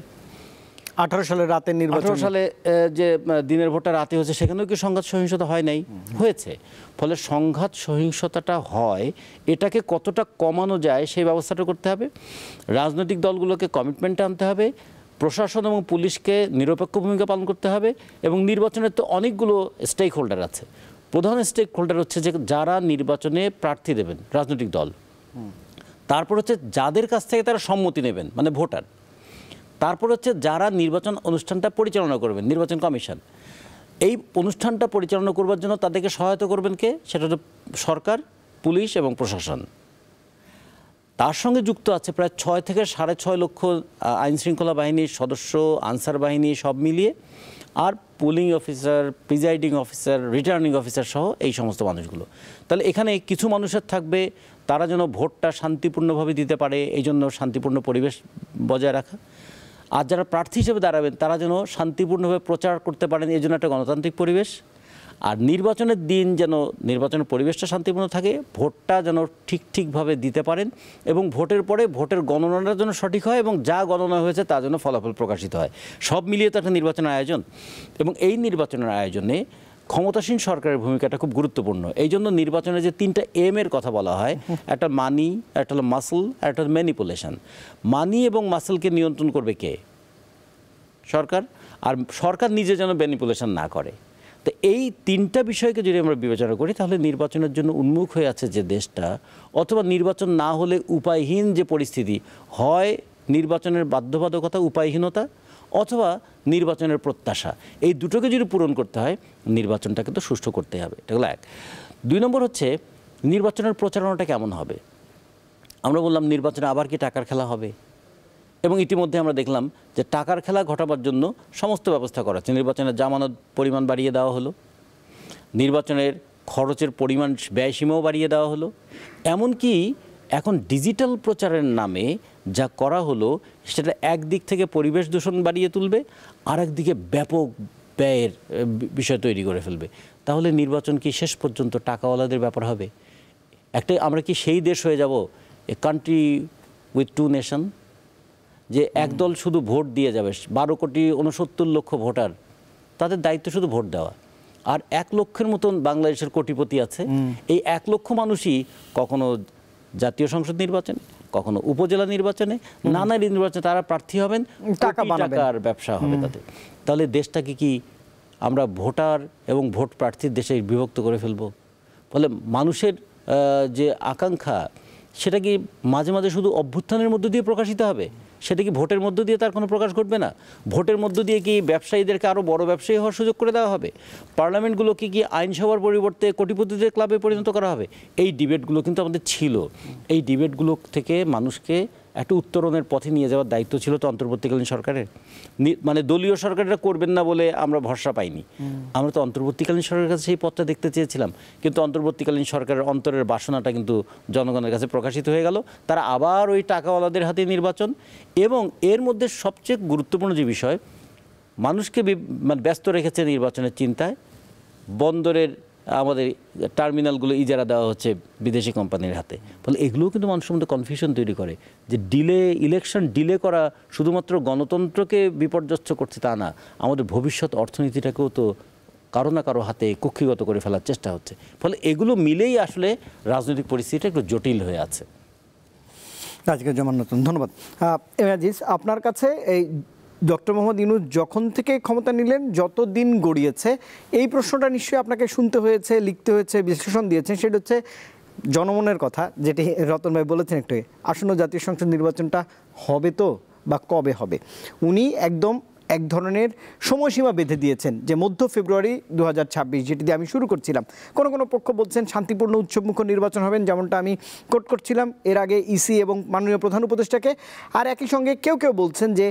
18 সালের রাতের নির্বাচন, 18 সালে যে দিনের ভোটটা রাতে হয়েছে, সেখানেও কি সংঘাত সহিংসতা হয় নাই? হয়েছে। ফলে সংঘাত সহিংসতাটা হয়, এটাকে কতটা কমানো যায় সেই ব্যবস্থাটা করতে হবে। রাজনৈতিক দলগুলোকে কমিটমেন্টে আনতে হবে, প্রশাসন এবং পুলিশকে নিরপেক্ষ ভূমিকা পালন করতে হবে। এবং নির্বাচনের তো অনেকগুলো স্টেক হোল্ডার আছে। প্রধান স্টেক হোল্ডার হচ্ছে যে যারা নির্বাচনে প্রার্থী দেবেন, রাজনৈতিক দল। তারপর হচ্ছে যাদের কাছ থেকে তারা সম্মতি নেবেন, মানে ভোটার। তারপর হচ্ছে যারা নির্বাচন অনুষ্ঠানটা পরিচালনা করবেন, নির্বাচন কমিশন। এই অনুষ্ঠানটা পরিচালনা করবার জন্য তাদেরকে সহায়তা করবেন কে? সেটা হচ্ছে সরকার, পুলিশ এবং প্রশাসন। তার সঙ্গে যুক্ত আছে প্রায় 6 থেকে 6.5 লক্ষ আইনশৃঙ্খলা বাহিনীর সদস্য, আনসার বাহিনী সব মিলিয়ে, আর polling officer, presiding officer, returning officer সহ এই সমস্ত মানুষগুলো। তাহলে এখানে কিছু মানুষের থাকবে তারা যেন ভোটটা শান্তিপূর্ণভাবে দিতে পারে, এই জন্য শান্তিপূর্ণ পরিবেশ বজায় রাখা। আর যারা প্রার্থী হিসেবে দাঁড়াবেন তারা যেন শান্তিপূর্ণভাবে প্রচার করতে পারেন, এই জন্য একটা গণতান্ত্রিক পরিবেশ। আর নির্বাচনের দিন যেন নির্বাচনের পরিবেশটা শান্তিপূর্ণ থাকে, ভোটটা যেন ঠিকভাবে দিতে পারেন, এবং ভোটের পরে ভোটের গণনাটা যেন সঠিক হয় এবং যা গণনা হয়েছে তা যেন ফলাফল প্রকাশিত হয়। সব মিলিয়ে তো একটা নির্বাচনের আয়োজন, এবং এই নির্বাচনের আয়োজনে ক্ষমতাসীন সরকারের ভূমিকাটা খুব গুরুত্বপূর্ণ। এই জন্য নির্বাচনে যে 3টা এম এর কথা বলা হয়, একটা মানি, একটা হলো মাসল, আর একটা হলো ম্যানিপুলেশন। মানি এবং মাসলকে নিয়ন্ত্রণ করবে কে? সরকার। আর সরকার নিজে যেন ম্যানিপুলেশন না করে। তো এই 3টা বিষয়কে যদি আমরা বিবেচনা করি, তাহলে নির্বাচনের জন্য উন্মুখ হয়ে আছে যে দেশটা, অথবা নির্বাচন না হলে উপায়হীন যে পরিস্থিতি, হয় নির্বাচনের বাধ্যবাধকতা, উপায়হীনতা অথবা নির্বাচনের প্রত্যাশা, এই দুটোকে যদি পূরণ করতে হয় নির্বাচনটাকে তো সুষ্ঠু করতে হবে। এটা হলো এক। 2 নম্বর হচ্ছে নির্বাচনের প্রচারণাটা কেমন হবে। আমরা বললাম নির্বাচনে আবার কি টাকার খেলা হবে, এবং ইতিমধ্যে আমরা দেখলাম যে টাকার খেলা ঘটাবার জন্য সমস্ত ব্যবস্থা করা হচ্ছে। নির্বাচনের জামানত পরিমাণ বাড়িয়ে দেওয়া হলো, নির্বাচনের খরচের পরিমাণ ব্যয়সীমাও বাড়িয়ে দেওয়া হলো, এমনকি এখন ডিজিটাল প্রচারের নামে যা করা হলো সেটা একদিক থেকে পরিবেশ দূষণ বাড়িয়ে তুলবে, আর একদিকে ব্যাপক ব্যয়ের বিষয় তৈরি করে ফেলবে। তাহলে নির্বাচন কি শেষ পর্যন্ত টাকাওয়ালাদের ব্যাপার হবে? আমরা কি সেই দেশ হয়ে যাব, এ কান্ট্রি উইথ 2 নেশন, যে একদল শুধু ভোট দিয়ে যাবে, 12,69,00,000 ভোটার, তাদের দায়িত্ব শুধু ভোট দেওয়া, আর 1 লক্ষের মতন বাংলাদেশের কোটিপতি আছে, এই 1 লক্ষ মানুষই কখনো জাতীয় সংসদ নির্বাচনে, কখনো উপজেলা নির্বাচনে, নানা নির্বাচনে তারা প্রার্থী হবেন, টাকার ব্যবসা হবে তাদের। তাহলে দেশটাকে কি আমরা ভোটার এবং ভোট প্রার্থীর দেশে বিভক্ত করে ফেলবো? ফলে মানুষের যে আকাঙ্ক্ষা সেটা কি মাঝে মাঝে শুধু অভ্যুত্থানের মধ্য দিয়ে প্রকাশিত হবে? সেটা কি ভোটের মধ্য দিয়ে তার কোনো প্রকাশ ঘটবে না? ভোটের মধ্য দিয়ে কি ব্যবসায়ীদেরকে আরও বড় ব্যবসায়ী হওয়ার সুযোগ করে দেওয়া হবে? পার্লামেন্টগুলোকে কি আইনসভার পরিবর্তে কোটিপতিদের ক্লাবে পরিণত করা হবে? এই ডিবেটগুলো কিন্তু আমাদের ছিল। এই ডিবেটগুলো থেকে মানুষকে একটা উত্তরণের পথে নিয়ে যাওয়ার দায়িত্ব ছিল তো অন্তর্বর্তীকালীন সরকারের। মানে দলীয় সরকাররা করবেন না বলে আমরা ভরসা পাইনি। আমরা তো অন্তর্বর্তীকালীন সরকারের কাছে সেই পথটা দেখতে চেয়েছিলাম, কিন্তু অন্তর্বর্তীকালীন সরকারের অন্তরের বাসনাটা কিন্তু জনগণের কাছে প্রকাশিত হয়ে গেল। তারা আবার ওই টাকাওয়ালাদের হাতে নির্বাচন, এবং এর মধ্যে সবচেয়ে গুরুত্বপূর্ণ যে বিষয়, মানুষকে ব্যস্ত রেখেছে নির্বাচনের চিন্তায়। বন্দরের আমাদের টার্মিনালগুলো ইজারা দেওয়া হচ্ছে বিদেশি কোম্পানির হাতে। ফলে এগুলোও কিন্তু মানুষের মধ্যে কনফিউশন তৈরি করে যে ইলেকশন ডিলে করা শুধুমাত্র গণতন্ত্রকে বিপর্যস্ত করছে তা না, আমাদের ভবিষ্যৎ অর্থনীতিটাকেও তো কারো না কারো হাতে কক্ষিগত করে ফেলার চেষ্টা হচ্ছে। ফলে এগুলো মিলেই আসলে রাজনৈতিক পরিস্থিতিটা একটু জটিল হয়ে আছে। আজকে জমান নতুন, ধন্যবাদ। আজিজ, আপনার কাছে এই ডক্টর মোহাম্মদ ইউনূস যখন থেকে ক্ষমতা নিলেন, যত দিন গড়িয়েছে, এই প্রশ্নটা নিশ্চয়ই আপনাকে শুনতে হয়েছে, লিখতে হয়েছে, বিশ্লেষণ দিয়েছেন। সেটা হচ্ছে জনমনের কথা, যেটি রতন ভাই বলেছেন একটু, আসন্ন জাতীয় সংসদ নির্বাচনটা হবে তো, বা কবে হবে। উনি একদম এক ধরনের সময়সীমা বেঁধে দিয়েছেন যে মধ্য ফেব্রুয়ারি 2026, যেটি দিয়ে আমি শুরু করছিলাম। কোনো কোনো পক্ষ বলছেন শান্তিপূর্ণ উৎসবমুখর নির্বাচন হবেন, যেমনটা আমি কোট করছিলাম এর আগে ইসি এবং মাননীয় প্রধান উপদেষ্টাকে। আর একই সঙ্গে কেউ কেউ বলছেন যে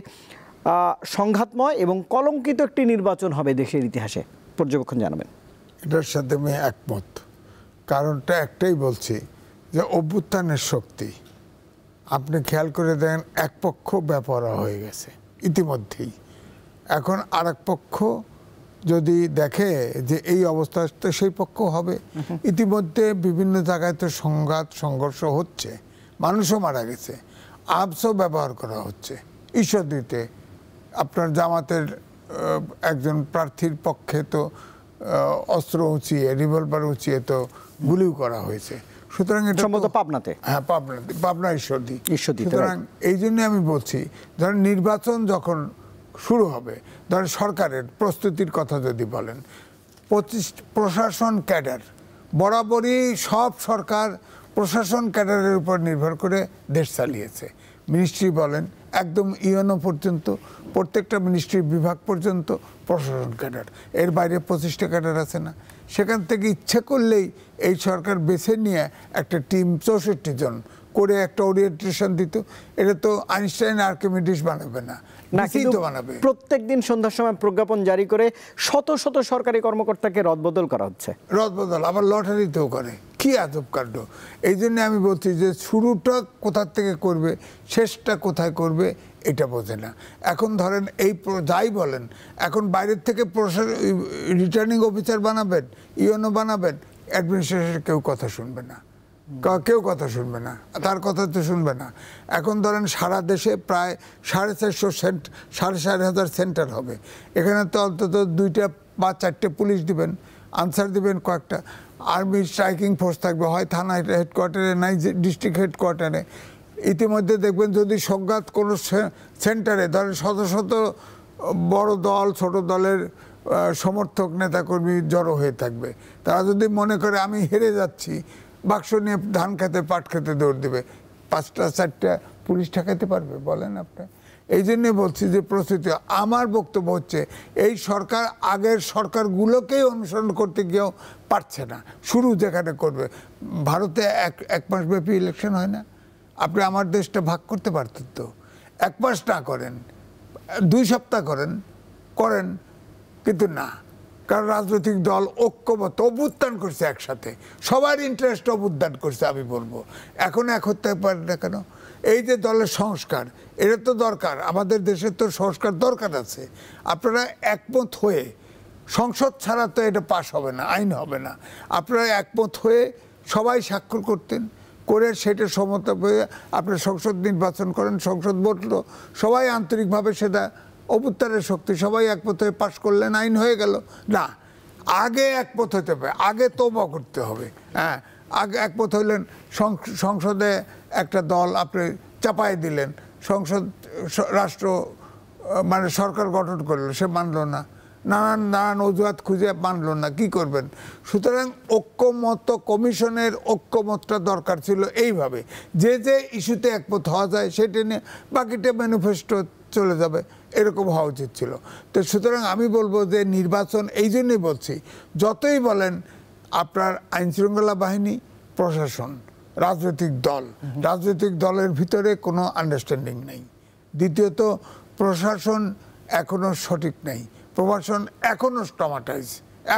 সংঘাতময় এবং কলঙ্কিত একটি নির্বাচন হবে দেশের ইতিহাসে। পর্যবেক্ষণ জানাবেন। এটার সাথে আমি একমত। কারণটা একটাই বলছি, যে অভ্যুত্থানের শক্তি আপনি খেয়াল করে দেখেন, এক পক্ষ বেপরোয়া হয়ে গেছে ইতিমধ্যেই। এখন আরেক পক্ষ যদি দেখে যে এই অবস্থা, তো সেই পক্ষ হবে। ইতিমধ্যে বিভিন্ন জায়গায় তো সংঘাত সংঘর্ষ হচ্ছে, মানুষও মারা গেছে, আর্মসও ব্যবহার করা হচ্ছে। ঈশ্বরদীতে আপনার জামাতের একজন প্রার্থীর পক্ষে তো অস্ত্র উঁচিয়ে, রিভলভার উঁচিয়ে তো গুলিও করা হয়েছে। সুতরাং এটা সম্ভবত পাবনাতে, হ্যাঁ পাবনা ঈশ্বরদী। সুতরাং এই জন্য আমি বলছি, ধরেন নির্বাচন যখন শুরু হবে, ধরেন সরকারের প্রস্তুতির কথা যদি বলেন, প্রশাসন ক্যাডার বরাবরই সব সরকার প্রশাসন ক্যাডারের উপর নির্ভর করে দেশ চালিয়েছে। মিনিস্ট্রি বলেন, একদম ইউএনও পর্যন্ত, প্রত্যেকটা মিনিস্ট্রি বিভাগ পর্যন্ত প্রশাসন ক্যাডার। এর বাইরে 25টা ক্যাডার আছে না? সেখান থেকে ইচ্ছে করলেই এই সরকার বেছে নিয়ে একটা টিম 64 জন করে একটা ওরিয়েন্টেশন দিত। এটা তো আইনস্টাইন আর্কিমিডিস বানাবে না, কিন্তু বানাবে। প্রত্যেক দিন সন্ধ্যার সময় প্রজ্ঞাপন জারি করে শত শত সরকারি কর্মকর্তাকে রদবদল করা হচ্ছে। রদবদল আবার লটারিতেও করে, কি আজব কাণ্ড। এই জন্য আমি বলছি যে শুরুটা কোথা থেকে করবে, শেষটা কোথায় করবে, এটা বোঝে না। এখন ধরেন এই যাই বলেন, এখন বাইরের থেকে রিটার্নিং অফিসার বানাবেন, ইউএনও বানাবেন, অ্যাডমিনিস্ট্রেশনের কেউ কথা শুনবে না, কেউ কথা শুনবে না, তার কথা তো শুনবে না। এখন ধরেন সারা দেশে প্রায় 450 সেন্টার হবে। এখানে তো অন্তত 2টা বা 4টে পুলিশ দিবেন, আনসার দিবেন কয়েকটা, আর্মি স্ট্রাইকিং ফোর্স থাকবে, হয় থানা হেডকোয়ার্টারে, নাই ডিস্ট্রিক্ট হেডকোয়ার্টারে। ইতিমধ্যে দেখবেন যদি সংঘাত কোনো সেন্টারে, ধরেন শত শত বড় দল ছোট দলের সমর্থক নেতাকর্মী জড়ো হয়ে থাকবে, তারা যদি মনে করে আমি হেরে যাচ্ছি, বাক্স নিয়ে ধান খেতে পাট খেতে দৌড় দেবে, 5টা 4টা পুলিশ ঠেকাতে পারবে বলেন আপনি? এই জন্যে বলছি যে প্রস্তুতি। আমার বক্তব্য হচ্ছে এই সরকার আগের সরকারগুলোকেই অনুসরণ করতে গিয়েও পারছে না। শুরু যেখানে করবে, ভারতে এক মাস ব্যাপী ইলেকশন হয় না? আপনি আমার দেশটা ভাগ করতে পারতেন তো। 1 মাস না করেন, 2 সপ্তাহ করেন, কিন্তু না, কারণ রাজনৈতিক দল ঐক্যবদ্ধ অভ্যুত্থান করছে, একসাথে সবার ইন্টারেস্ট অভ্যুত্থান করছে। আমি বলবো এখন এক হতে পারে না কেন? এই যে দলের সংস্কার, এটা তো দরকার, আমাদের দেশের তো সংস্কার দরকার আছে। আপনারা একমত হয়ে, সংসদ ছাড়া তো এটা পাশ হবে না, আইন হবে না। আপনারা একমত হয়ে সবাই স্বাক্ষর করতেন, করে সেটা সম্মত হয়ে আপনারা সংসদ নির্বাচন করেন, সংসদ বসলো, সবাই আন্তরিকভাবে সেটা অভ্যুত্থানের শক্তি, সবাই একমত হয়ে পাশ করলেন, আইন হয়ে গেল। না, আগে একমত হতে হবে, আগে তওবা করতে হবে। হ্যাঁ, আগে একমত হইলেন, সংসদে একটা দল আপনি চাপাই দিলেন, সংসদ রাষ্ট্র মানে সরকার গঠন করলো, সে মানলো না, নানান অজুহাত খুঁজে মানলো না, কি করবেন? সুতরাং ঐক্যমত কমিশনের ঐক্যমতটা দরকার ছিল এইভাবে, যে যে ইস্যুতে একমত হওয়া যায় সেটা নিয়ে বাকিটা ম্যানিফেস্টো চলে যাবে, এরকম হওয়া উচিত ছিল। তো সুতরাং আমি বলবো যে নির্বাচন, এই জন্যই বলছি, যতই বলেন আপনার আইনশৃঙ্খলা বাহিনী, প্রশাসন, রাজনৈতিক দলের ভিতরে কোনো আন্ডারস্ট্যান্ডিং নেই। দ্বিতীয়ত, প্রশাসন এখনো সঠিক নেই, প্রশাসন এখনো ট্রমাটাইজ।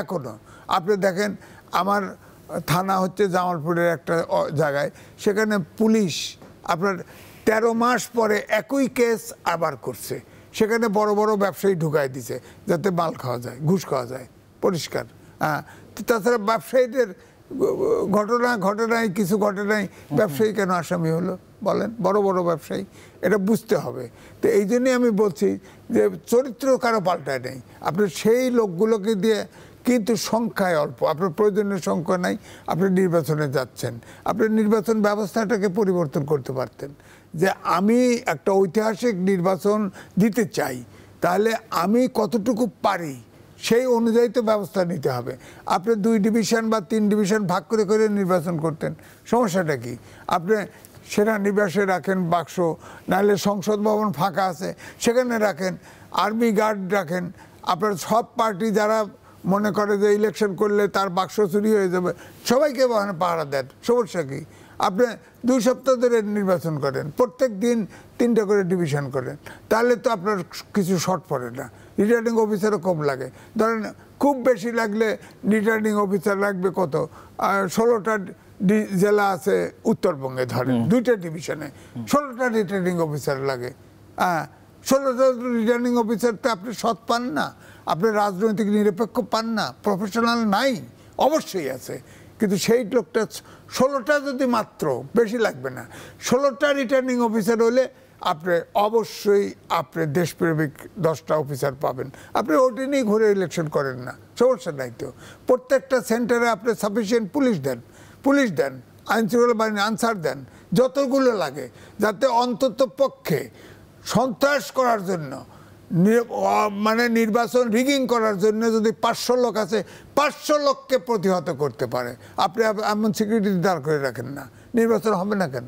এখনো আপনি দেখেন, আমার থানা হচ্ছে জামালপুরের একটা জায়গায়, সেখানে পুলিশ আপনার 13 মাস পরে একই কেস আবার করছে। সেখানে বড় বড় ব্যবসায়ী ঢুকাই দিছে যাতে মাল খাওয়া যায়, ঘুষ খাওয়া যায়, পরিষ্কার। হ্যাঁ, তাছাড়া ব্যবসায়ীদের ঘটনায় কিছু ঘটনায় ব্যবসায়ী কেন আসামি হলো বলেন? বড় বড় ব্যবসায়ী, এটা বুঝতে হবে। তো এই জন্যই আমি বলছি যে চরিত্র কারো পাল্টায় নেই, আপনি সেই লোকগুলোকে দিয়ে, কিন্তু সংখ্যায় অল্প, আপনার প্রয়োজনীয় সংখ্যা নাই, আপনি নির্বাচনে যাচ্ছেন। আপনি নির্বাচন ব্যবস্থাটাকে পরিবর্তন করতে পারতেন, যে আমি একটা ঐতিহাসিক নির্বাচন দিতে চাই, তাহলে আমি কতটুকু পারি সেই অনুযায়ী তো ব্যবস্থা নিতে হবে। আপনি 2 ডিভিশন বা 3 ডিভিশন ভাগ করে করে নির্বাচন করতেন, সমস্যাটা কি? আপনি সেনানিবাসে রাখেন বাক্স, নাহলে সংসদ ভবন ফাঁকা আছে সেখানে রাখেন, আর্মি গার্ড রাখেন। আপনার সব পার্টি যারা মনে করে যে ইলেকশন করলে তার বাক্স চুরি হয়ে যাবে, সবাইকে পাহারা দেন, সমস্যা কি? আপনি 2 সপ্তাহ ধরে নির্বাচন করেন, প্রত্যেক দিন 3টা করে ডিভিশন করেন, তাহলে তো আপনার কিছু শর্ট পড়ে না। রিটার্নিং অফিসারও কম লাগে, ধরেন খুব বেশি লাগলে রিটার্নিং অফিসার লাগবে কত, 16টা জেলা আছে উত্তরবঙ্গে, ধরেন 2টা ডিভিশনে 16টা রিটার্নিং অফিসার লাগে। 16টা রিটার্নিং অফিসার তো আপনি সৎ পান না, আপনি রাজনৈতিক নিরপেক্ষ পান না, প্রফেশনাল নাই, অবশ্যই আছে, কিন্তু সেই লোকটা 16টা যদি মাত্র, বেশি লাগবে না, 16টা রিটার্নিং অফিসার হলে আপনি অবশ্যই আপনি দেশপ্রেমিক 10টা অফিসার পাবেন। আপনি ওটি নিয়ে ঘুরে ইলেকশন করেন না, সমস্যা নাই তো। প্রত্যেকটা সেন্টারে আপনি সাফিসিয়েন্ট পুলিশ দেন, আইনশৃঙ্খলা বাহিনী আনসার দেন, যতগুলো লাগে, যাতে অন্তত পক্ষে সন্ত্রাস করার জন্য, মানে নির্বাচন রিগিং করার জন্য যদি 500 লোক আছে, 500 লোককে প্রতিহত করতে পারে। আপনি এমন সিকিউরিটি দাঁড় করে রাখেন না, নির্বাচন হবে না কেন?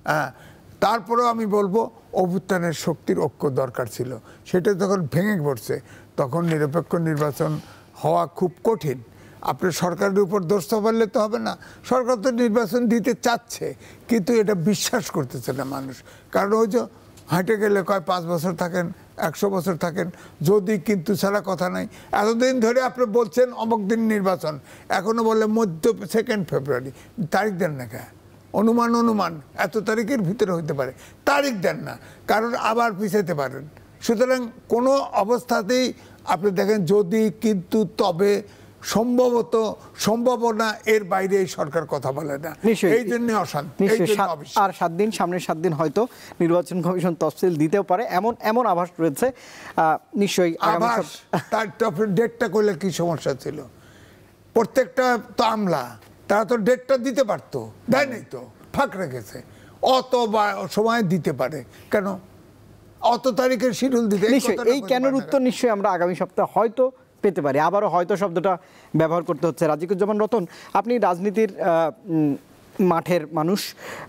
হ্যাঁ, তারপরেও আমি বলবো অভ্যুত্থানের শক্তির ঐক্য দরকার ছিল, সেটা যখন ভেঙে পড়ছে তখন নিরপেক্ষ নির্বাচন হওয়া খুব কঠিন। আপনি সরকারের উপর দোষ চাপালে তো হবে না, সরকার তো নির্বাচন দিতে চাচ্ছে, কিন্তু এটা বিশ্বাস করতেছে না মানুষ। কারণ ওই যে হাঁটে গেলে কয় 5 বছর থাকেন, 100 বছর থাকেন, যদি কিন্তু ছাড়া কথা নাই। এতদিন ধরে আপনি বলছেন অমুক দিন নির্বাচন, এখনো বলে 2 ফেব্রুয়ারি, তারিখ দেন না কেন? অনুমান এত তারিখের ভিতরে হইতে পারে, তারিখ দেন না, কারণ আবার পিছাতে পারেন। সুতরাং কোনো অবস্থাতেই আপনি দেখেন, যদি কিন্তু তবে সম্ভাবনা এর বাইরে এই সরকার কথা বলে না, এই জন্য অশান্তি। আর 7 দিন, সামনের 7 দিন হয়তো নির্বাচন কমিশন তফসিল দিতেও পারে, এমন আভাস রয়েছে। নিশ্চয়ই তার ডেটটা করলে কি সমস্যা ছিল? প্রত্যেকটা তো আমলা, তারা তো ডেটটা দিতে পারতো, দেয় নাই তো, ফাঁক রেখেছে। অত সময় দিতে পারে কেন? অত তারিখের শিডিউল দিতে, এই কেনের উত্তর নিশ্চয়ই আমরা আগামী সপ্তাহে হয়তো পেতে পারি। আবারও হয়তো শব্দটা ব্যবহার করতে হচ্ছে। রাজিকুজ্জামান রতন, আপনি রাজনীতির মাঠের মানুষ,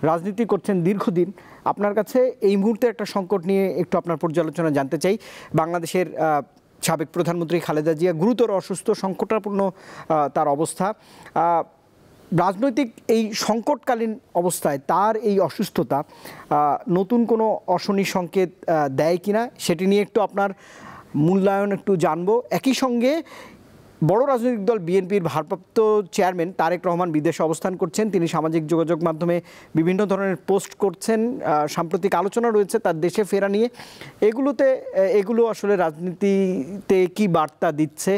রাজনীতি করছেন দীর্ঘদিন। আপনার কাছে এই মুহূর্তে একটা সংকট নিয়ে একটু আপনার পর্যালোচনা জানতে চাই। বাংলাদেশের সাবেক প্রধানমন্ত্রী খালেদা জিয়া গুরুতর অসুস্থ, সংকটাপূর্ণ তার অবস্থা। রাজনৈতিক এই সংকটকালীন অবস্থায় তার এই অসুস্থতা নতুন কোনো অশনি সংকেত দেয় কিনা সেটি নিয়ে একটু আপনার মূল্যায়ন একটু জানবো। একই সঙ্গে বড় রাজনৈতিক দল বিএনপির ভারপ্রাপ্ত চেয়ারম্যান তারেক রহমান বিদেশে অবস্থান করছেন। তিনি সামাজিক যোগাযোগ মাধ্যমে বিভিন্ন ধরনের পোস্ট করছেন, সাম্প্রতিক আলোচনা রয়েছে তার দেশে ফেরা নিয়ে। এগুলো আসলে রাজনীতিতে কি বার্তা দিচ্ছে,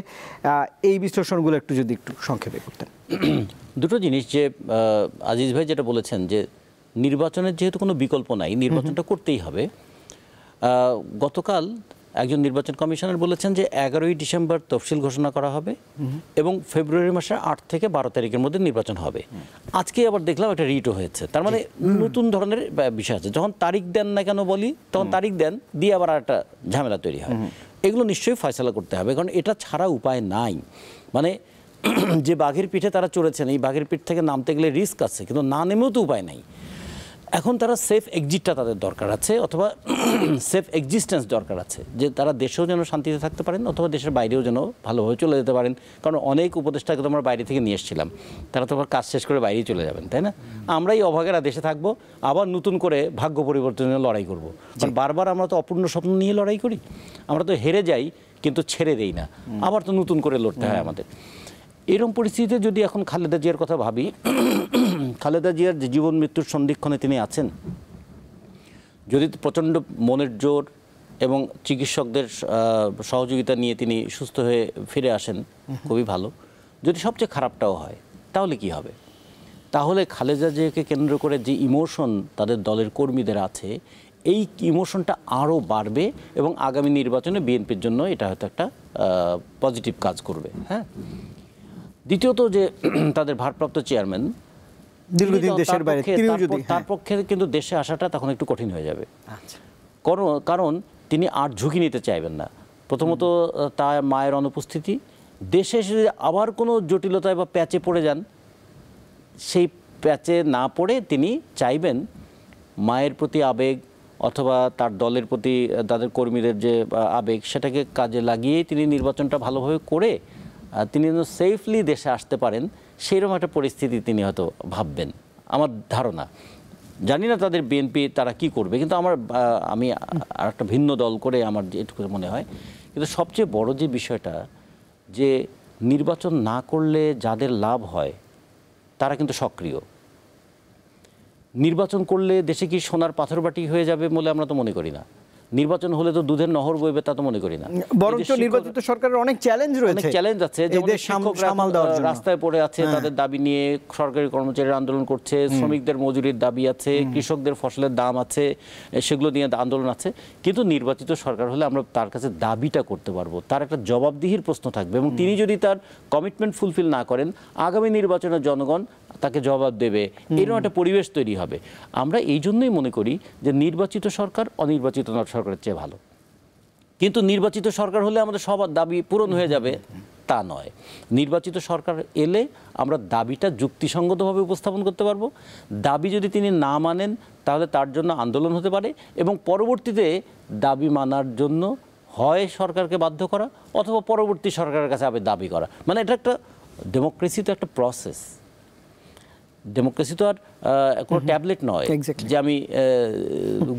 এই বিশ্লেষণগুলো একটু যদি একটু সংক্ষেপে করতেন। দুটো জিনিস, যে আজিজ ভাই যেটা বলেছেন যে নির্বাচনের যেহেতু কোনো বিকল্প নাই, নির্বাচনটা করতেই হবে। গতকাল একজন নির্বাচন কমিশনার বলেছেন যে 11ই ডিসেম্বর তফসিল ঘোষণা করা হবে এবং ফেব্রুয়ারি মাসের 8 থেকে 12 তারিখের মধ্যে নির্বাচন হবে। আজকে আবার দেখলাম একটা রিটও হয়েছে। তার মানে নতুন ধরনের বিষয় আছে। যখন তারিখ দেন না কেন বলি, তখন তারিখ দেন দিয়ে আবার একটা ঝামেলা তৈরি হয়। এগুলো নিশ্চয়ই ফয়সালা করতে হবে, কারণ এটা ছাড়া উপায় নাই। মানে যে বাঘের পিঠে তারা চড়েছেন, এই বাঘের পিঠ থেকে নামতে গেলে রিস্ক আছে, কিন্তু না নেমেও তো উপায় নাই। এখন তারা সেফ এক্সিটটা তাদের দরকার আছে, অথবা সেফ এক্সিস্টেন্স দরকার আছে, যে তারা দেশেও যেন শান্তিতে থাকতে পারেন অথবা দেশের বাইরেও যেন ভালোভাবে চলে যেতে পারেন। কারণ অনেক উপদেষ্টাকে তো আমরা বাইরে থেকে নিয়ে এসেছিলাম, তারা তো আবার কাজ শেষ করে বাইরেই চলে যাবেন, তাই না? আমরাই অভাগেরা দেশে থাকবো, আবার নতুন করে ভাগ্য পরিবর্তনের লড়াই করবো। কারণ বারবার আমরা তো অপূর্ণ স্বপ্ন নিয়ে লড়াই করি, আমরা তো হেরে যাই কিন্তু ছেড়ে দেই না, আবার তো নতুন করে লড়তে হয় আমাদের। এরকম পরিস্থিতিতে যদি এখন খালেদা জিয়ার কথা ভাবি, খালেদা জিয়ার যে জীবন মৃত্যুর সন্ধিক্ষণে তিনি আছেন, যদি প্রচণ্ড মনের জোর এবং চিকিৎসকদের সহযোগিতা নিয়ে তিনি সুস্থ হয়ে ফিরে আসেন, খুবই ভালো। যদি সবচেয়ে খারাপটাও হয়, তাহলে কি হবে? তাহলে খালেদা জিয়াকে কেন্দ্র করে যে ইমোশন তাদের দলের কর্মীদের আছে, এই ইমোশনটা আরও বাড়বে এবং আগামী নির্বাচনে বিএনপির জন্য এটা হয়তো একটা পজিটিভ কাজ করবে। হ্যাঁ, দ্বিতীয়ত যে তাদের ভারপ্রাপ্ত চেয়ারম্যান দীর্ঘদিন দেশের বাইরে, তার পক্ষে কিন্তু দেশে আসাটা তখন একটু কঠিন হয়ে যাবে। কারণ তিনি আর ঝুঁকি নিতে চাইবেন না। প্রথমত তার মায়ের অনুপস্থিতি, দেশে এসে যদি আবার কোনো জটিলতায় বা প্যাচে পড়ে যান, সেই প্যাচে না পড়ে তিনি চাইবেন মায়ের প্রতি আবেগ অথবা তার দলের প্রতি তাদের কর্মীদের যে আবেগ, সেটাকে কাজে লাগিয়েই তিনি নির্বাচনটা ভালোভাবে করে তিনি যেন সেফলি দেশে আসতে পারেন, সেইরকম একটা পরিস্থিতি তিনি হয়তো ভাববেন, আমার ধারণা। জানি না তাদের বিএনপি তারা কি করবে, কিন্তু আমি আর একটা ভিন্ন দল করে আমার যেটুকু মনে হয়। কিন্তু সবচেয়ে বড় যে বিষয়টা, যে নির্বাচন না করলে যাদের লাভ হয় তারা কিন্তু সক্রিয়। নির্বাচন করলে দেশে কি সোনার পাথর বাটি হয়ে যাবে বলে আমরা তো মনে করি না। নির্বাচন হলে তো দুধের নহর বইবে তা তো মনে করি না। বরঞ্চ নির্বাচিত সরকারের অনেক চ্যালেঞ্জ রয়েছে, অনেক চ্যালেঞ্জ আছে। যেমন শিক্ষকরা রাস্তায় পড়ে আছে, তাদের দাবি নিয়ে সরকারি কর্মচারীরা আন্দোলন করছে, শ্রমিকদের মজুরির দাবি আছে, কৃষকদের ফসলের দাম আছে, সেগুলো নিয়ে আন্দোলন আছে। কিন্তু নির্বাচিত সরকার হলে আমরা তার কাছে দাবিটা করতে পারবো, তার একটা জবাবদিহির প্রশ্ন থাকবে, এবং তিনি যদি তার কমিটমেন্ট ফুলফিল না করেন, আগামী নির্বাচনের জনগণ তাকে জবাব দেবে, এরকম একটা পরিবেশ তৈরি হবে। আমরা এই জন্যই মনে করি যে নির্বাচিত সরকার অনির্বাচিত সরকারের চেয়ে ভালো। কিন্তু নির্বাচিত সরকার হলে আমাদের সবার দাবি পূরণ হয়ে যাবে তা নয়। নির্বাচিত সরকার এলে আমরা দাবিটা যুক্তিসঙ্গতভাবে উপস্থাপন করতে পারবো। দাবি যদি তিনি না মানেন, তাহলে তার জন্য আন্দোলন হতে পারে, এবং পরবর্তীতে দাবি মানার জন্য হয় সরকারকে বাধ্য করা অথবা পরবর্তী সরকারের কাছে আবার দাবি করা। মানে এটা একটা ডেমোক্রেসি, তো একটা প্রসেস। ডেমোক্রেসি তো আর কোনো ট্যাবলেট নয় যে আমি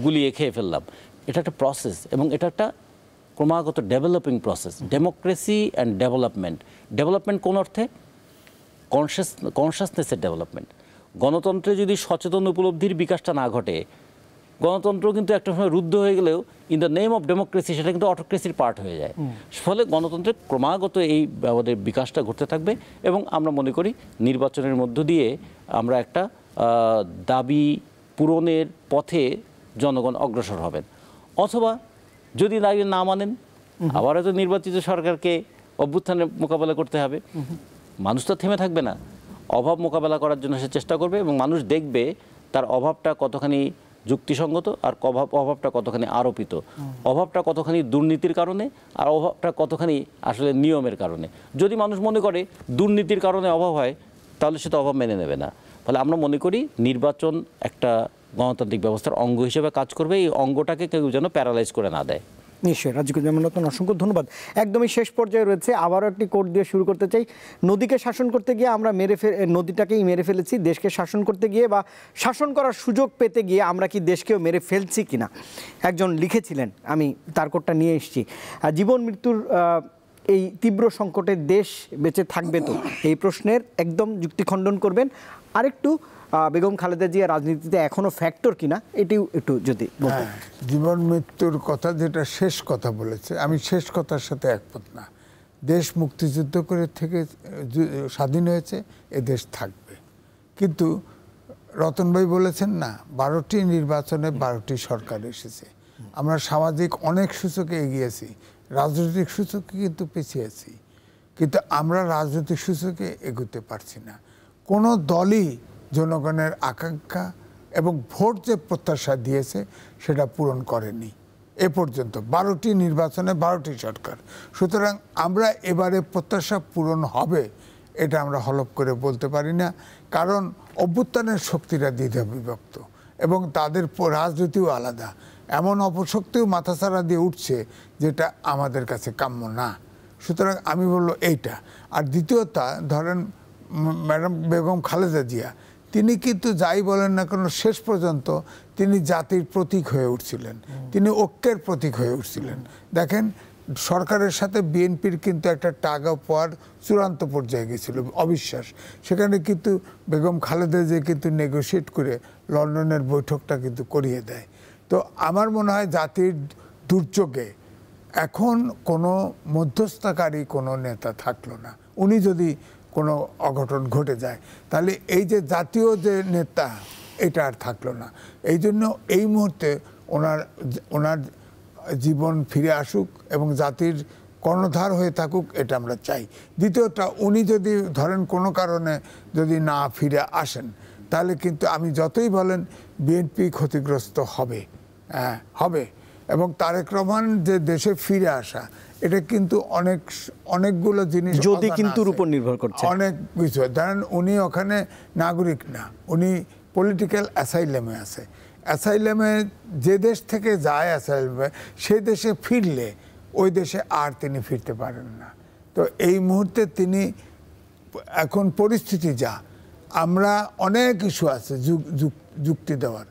গুলিয়ে খেয়ে ফেললাম। এটা একটা প্রসেস, এবং এটা একটা ক্রমাগত developing process. Democracy and development কোন অর্থে? কনসাসনেসের ডেভেলপমেন্ট। গণতন্ত্রে যদি সচেতন উপলব্ধির বিকাশটা না ঘটে, গণতন্ত্র কিন্তু একটা সময় রুদ্ধ হয়ে গেলেও in the name of democracy সেটা কিন্তু অটোক্রেসির পার্ট হয়ে যায়। ফলে গণতন্ত্রের ক্রমাগত এই আমাদের বিকাশটা ঘটতে থাকবে, এবং আমরা মনে করি নির্বাচনের মধ্য দিয়ে আমরা একটা দাবি পূরণের পথে জনগণ অগ্রসর হবেন। অথবা যদি দাবি না মানেন, আবার হয়তো নির্বাচিত সরকারকে অভ্যুত্থানের মোকাবেলা করতে হবে। মানুষ তো থেমে থাকবে না, অভাব মোকাবেলা করার জন্য সে চেষ্টা করবে, এবং মানুষ দেখবে তার অভাবটা কতখানি যুক্তিসঙ্গত আর অভাবটা কতখানি আরোপিত, অভাবটা কতখানি দুর্নীতির কারণে আর অভাবটা কতখানি আসলে নিয়মের কারণে। যদি মানুষ মনে করে দুর্নীতির কারণে অভাব হয়, তাহলে সে তো অভাব মেনে নেবে না। ফলে আমরা মনে করি নির্বাচন একটা গণতান্ত্রিক ব্যবস্থার অঙ্গ হিসেবে কাজ করবে, এই অঙ্গটাকে কেউ যেন প্যারালাইজ করে না দেয়। নিশ্চয়ই। রাজিকুজ্জামান রতন, অসংখ্য ধন্যবাদ। একদমই শেষ পর্যায়ে রয়েছে, আবারও একটি কোট দিয়ে শুরু করতে চাই। নদীকে শাসন করতে গিয়ে আমরা নদীটাকেই মেরে ফেলেছি, দেশকে শাসন করতে গিয়ে বা শাসন করার সুযোগ পেতে গিয়ে আমরা কি দেশকেও মেরে ফেলছি কিনা, একজন লিখেছিলেন, আমি তার কোটটা নিয়ে এসেছি। জীবন মৃত্যুর এই তীব্র সংকটে দেশ বেঁচে থাকবে তো, এই প্রশ্নের একদম যুক্তি খণ্ডন করবেন। আরেকটু বেগম খালেদা জিয়া রাজনীতিতে এখনো ফ্যাক্টর কিনা, এটিও একটু যদি বলতেন। জীবন মৃত্যুর কথা যেটা শেষ কথা বলেছে, আমি শেষ কথার সাথে একমত না। দেশ মুক্তিযুদ্ধ করে থেকে স্বাধীন হয়েছে, এ দেশ থাকবে। কিন্তু রতন ভাই বলেছেন না, 12টি নির্বাচনে 12টি সরকার এসেছে। আমরা সামাজিক অনেক সূচকে এগিয়েছি, রাজনৈতিক সূচকে কিন্তু পিছিয়েছি। কিন্তু আমরা রাজনৈতিক সূচকে এগোতে পারছি না। কোনো দলই জনগণের আকাঙ্ক্ষা এবং ভোট যে প্রত্যাশা দিয়েছে সেটা পূরণ করেনি এ পর্যন্ত। 12টি নির্বাচনে 12টি সরকার। সুতরাং আমরা এবারে প্রত্যাশা পূরণ হবে এটা আমরা হলফ করে বলতে পারি না, কারণ অভ্যুত্থানের শক্তিরা দ্বিধা বিভক্ত এবং তাদের রাজনীতিও আলাদা। এমন অপশক্তিও মাথাছাড়া দিয়ে উঠছে যেটা আমাদের কাছে কাম্য না। সুতরাং আমি বলবো এইটা। আর দ্বিতীয়টা ধরেন ম্যাডাম বেগম খালেদা জিয়া, তিনি কিন্তু যাই বলেন না কেন শেষ পর্যন্ত তিনি জাতির প্রতীক হয়ে উঠছিলেন, তিনি ঐক্যের প্রতীক হয়ে উঠছিলেন। দেখেন সরকারের সাথে বিএনপির কিন্তু একটা টাগ অফ ওয়ার চূড়ান্ত পর্যায়ে গেছিল, অবিশ্বাস। সেখানে কিন্তু বেগম খালেদা জিয়া কিন্তু নেগোশিয়েট করে লন্ডনের বৈঠকটা কিন্তু করিয়ে দেয়। তো আমার মনে হয় জাতির দুর্যোগে এখন কোনো মধ্যস্থতাকারী কোনো নেতা থাকলো না। উনি যদি কোনো অঘটন ঘটে যায় তাহলে এই যে জাতীয় যে নেতা এটা আর থাকলো না। এই জন্য এই মুহূর্তে ওনার জীবন ফিরে আসুক এবং জাতির কর্ণধার হয়ে থাকুক, এটা আমরা চাই। দ্বিতীয়টা, উনি যদি ধরেন কোনো কারণে যদি না ফিরে আসেন তাহলে কিন্তু আমি যতই বলেন বিএনপি ক্ষতিগ্রস্ত হবে, হবে। এবং তারেক রহমান যে দেশে ফিরে আসা, এটা কিন্তু অনেকগুলো জিনিস যদি কিন্তুর উপর নির্ভর করছে, অনেক কিছু। ধরেন উনি ওখানে নাগরিক না, উনি পলিটিক্যাল অ্যাসাইলামে আছে। অ্যাসাইলামে যে দেশ থেকে যায় অ্যাসাইলামে, সে দেশে ফিরলে ওই দেশে আর তিনি ফিরতে পারেন না। তো এই মুহূর্তে তিনি এখন পরিস্থিতি যা, আমরা অনেক ইস্যু আছে যুক্তি দেওয়ার।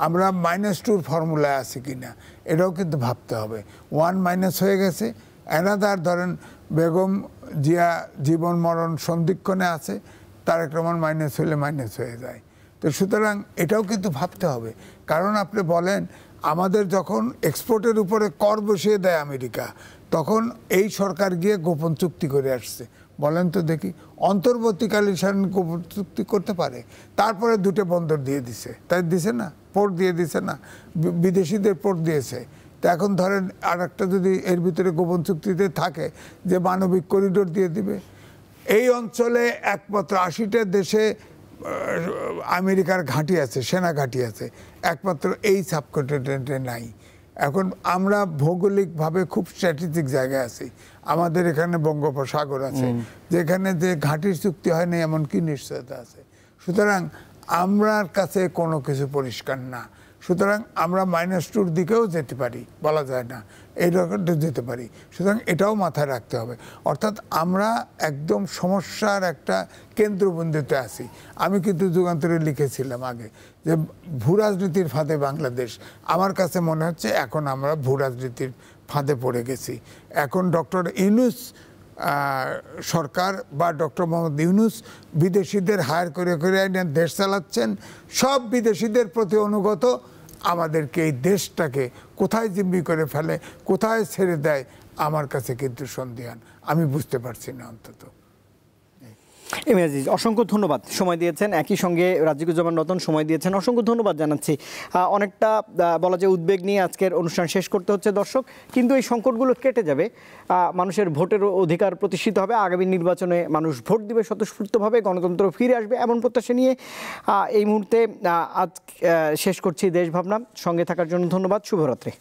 আমরা -2 ফর্মুলায় আছি কিনা এটাও কিন্তু ভাবতে হবে। 1- হয়ে গেছে, অ্যানাদার ধরেন বেগম জিয়া জীবন মরণ সন্ধিক্ষণে আছে, তারেক রহমান মাইনাস হলে মাইনাস হয়ে যায়। তো সুতরাং এটাও কিন্তু ভাবতে হবে। কারণ আপনি বলেন আমাদের যখন এক্সপোর্টের উপরে কর বসিয়ে দেয় আমেরিকা, তখন এই সরকার গিয়ে গোপন চুক্তি করে আসছে। বলেন তো দেখি, অন্তর্বর্তীকালীন গোপন চুক্তি করতে পারে? তারপরে 2টে বন্দর দিয়ে দিছে, তাই দিছে না? পোর্ট দিয়ে দিছে না? বিদেশিদের পোর্ট দিয়েছে। তো এখন ধরেন আর একটা যদি এর ভিতরে গোপন চুক্তিতে থাকে যে মানবিক করিডোর দিয়ে দিবে। এই অঞ্চলে একমাত্র 80টা দেশে আমেরিকার ঘাঁটি আছে, সেনা ঘাঁটি আছে, একমাত্র এই সাবকন্টিনেন্টে নাই। এখন আমরা ভৌগোলিকভাবে খুব স্ট্র্যাটেজিক জায়গায় আছি। আমাদের এখানে বঙ্গোপসাগর আছে, যেখানে যে ঘাঁটির চুক্তি হয়নি এমন কি নিশ্চয়তা আছে? সুতরাং আমরার কাছে কোনো কিছু পরিষ্কার না। সুতরাং আমরা -2 দিকেও যেতে পারি, বলা যায় না, এই রকমটা যেতে পারি। সুতরাং এটাও মাথায় রাখতে হবে। অর্থাৎ আমরা একদম সমস্যার একটা কেন্দ্রবিন্দুতে আছি। আমি কিন্তু যুগান্তরে লিখেছিলাম আগে যে ভূ রাজনীতির ফাঁদে বাংলাদেশ। আমার কাছে মনে হচ্ছে এখন আমরা ভূ রাজনীতির ফাঁদে পড়ে গেছি। এখন ডক্টর ইউনূস সরকার বা ডক্টর মোহাম্মদ ইউনূস বিদেশিদের হায়ার করে করে দেশ চালাচ্ছেন, সব বিদেশিদের প্রতি অনুগত। আমাদেরকে এই দেশটাকে কোথায় জিম্মি করে ফেলে, কোথায় ছেড়ে দেয়, আমার কাছে কিন্তু সন্দেহান। আমি বুঝতে পারছি না অন্তত। এম এ আজিজ, অসংখ্য ধন্যবাদ, সময় দিয়েছেন। একই সঙ্গে রাজিকুজ্জামান রতন সময় দিয়েছেন, অসংখ্য ধন্যবাদ জানাচ্ছি। অনেকটা বলা যায় উদ্বেগ নিয়ে আজকের অনুষ্ঠান শেষ করতে হচ্ছে দর্শক, কিন্তু এই সংকটগুলো কেটে যাবে। মানুষের ভোটের অধিকার প্রতিষ্ঠিত হবে, আগামী নির্বাচনে মানুষ ভোট দিবে স্বতঃস্ফূর্তভাবে, গণতন্ত্র ফিরে আসবে এমন প্রত্যাশা নিয়ে এই মুহূর্তে আজ শেষ করছি দেশ ভাবনা। সঙ্গে থাকার জন্য ধন্যবাদ, শুভরাত্রি।